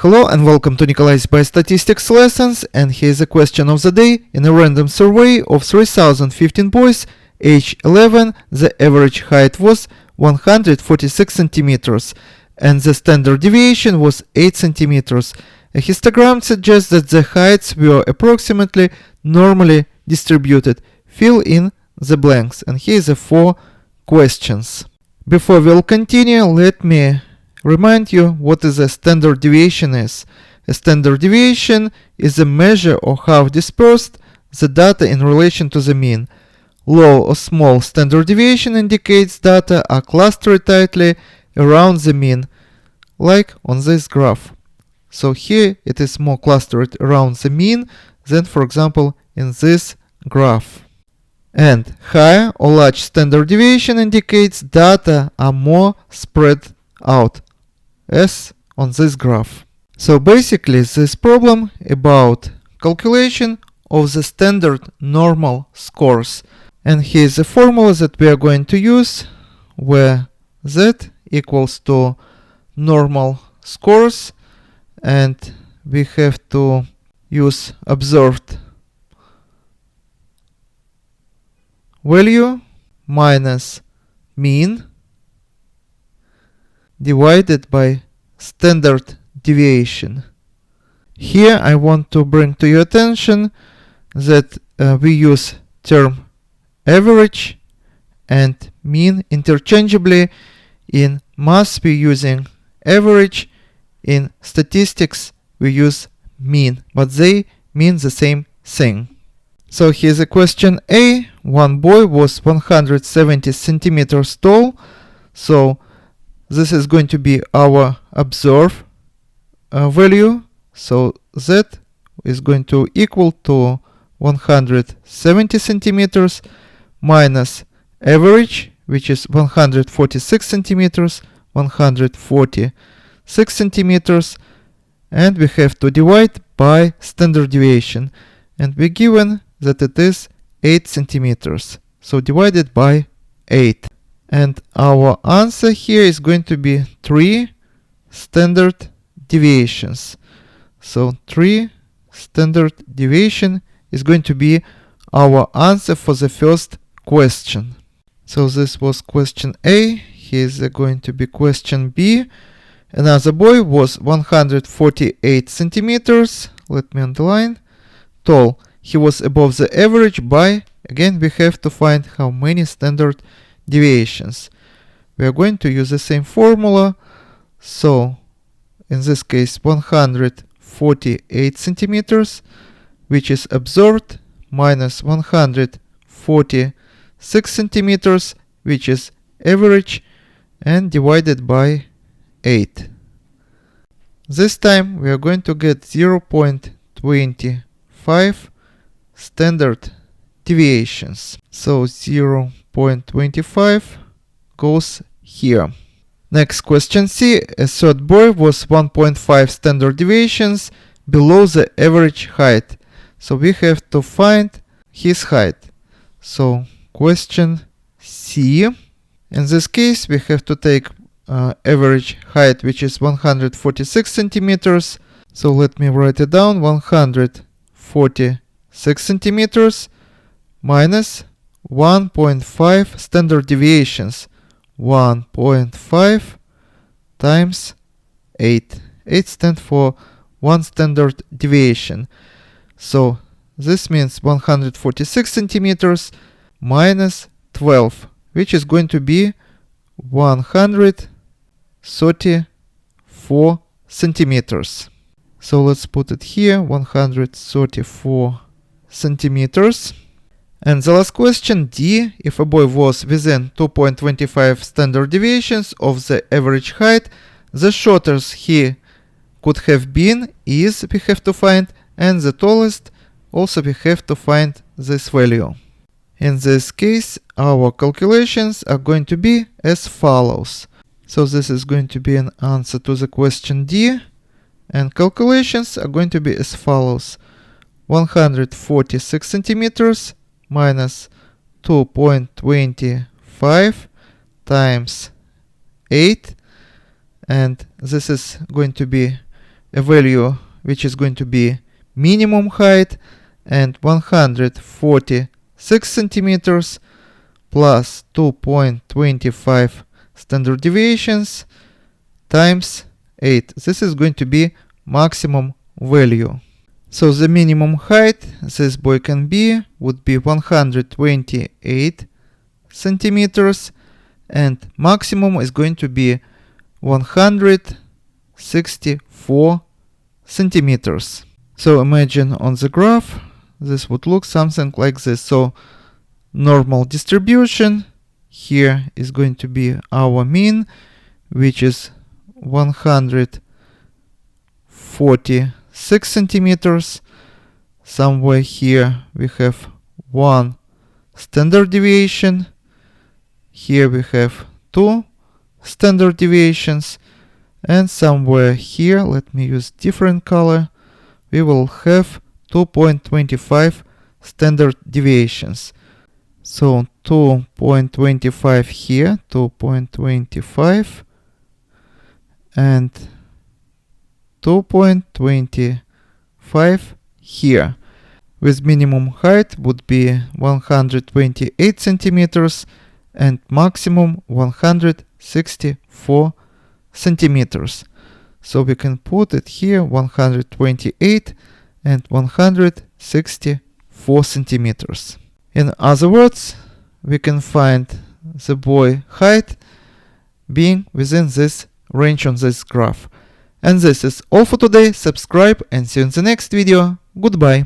Hello and welcome to Nikolay's Biostatistics lessons, and here's a question of the day. In a random survey of 3015 boys, age 11, the average height was 146 centimeters and the standard deviation was 8 centimeters. A histogram suggests that the heights were approximately normally distributed. Fill in the blanks, and here's the 4 questions. Before we'll continue, let me remind you what is a standard deviation is. A standard deviation is a measure of how dispersed the data in relation to the mean. Low or small standard deviation indicates data are clustered tightly around the mean, like on this graph. So here it is more clustered around the mean than, for example, in this graph. And higher or large standard deviation indicates data are more spread out, as on this graph. So basically this problem about calculation of the standard normal scores. And here's the formula that we are going to use, where z equals to normal scores, and we have to use observed value minus mean divided by standard deviation. Here I want to bring to your attention that we use term average and mean interchangeably. In math we're using average, in statistics we use mean, but they mean the same thing. So here's a question A. One boy was 170 centimeters tall, so this is going to be our observed value. So z is going to equal to 170 centimeters minus average, which is 146 centimeters, 146 centimeters, and we have to divide by standard deviation, and we're given that it is 8 centimeters. So divided by 8. And our answer here is going to be 3 standard deviations. So 3 standard deviation is going to be our answer for the first question. So this was question A. Here's going to be question B. Another boy was 148 centimeters, let me underline, tall. He was above the average by, again we have to find how many standard deviations. We are going to use the same formula. So in this case 148 centimeters, which is observed, minus 146 centimeters, which is average, and divided by 8. This time we are going to get 0.25 standard deviations. So 0.25 goes here. Next question C. A third boy was 1.5 standard deviations below the average height. So we have to find his height. So question C. In this case we have to take average height, which is 146 centimeters. So let me write it down. 146 centimeters minus 1.5 standard deviations. 1.5 times 8. 8 stands for 1 standard deviation. So this means 146 centimeters minus 12, which is going to be 134 centimeters. So let's put it here, 134 centimeters. And the last question, D. If a boy was within 2.25 standard deviations of the average height, the shortest he could have been is, we have to find, and the tallest also we have to find this value. In this case, our calculations are going to be as follows. So this is going to be an answer to the question D, and calculations are going to be as follows. 146 centimeters minus 2.25 times 8, and this is going to be a value which is going to be minimum height, and 146 centimeters plus 2.25 standard deviations times 8. This is going to be maximum value. So the minimum height this boy can be would be 128 centimeters, and maximum is going to be 164 centimeters. So imagine on the graph this would look something like this. So normal distribution, here is going to be our mean, which is 146 centimeters. Somewhere here we have 1 standard deviation. Here we have 2 standard deviations. And somewhere here, let me use different color, we will have 2.25 standard deviations. So 2.25 here, 2.25, and 2.25 here, with minimum height would be 128 centimeters and maximum 164 centimeters. So we can put it here 128 and 164 centimeters. In other words, we can find the boy height being within this range on this graph. And this is all for today. Subscribe and see you in the next video. Goodbye.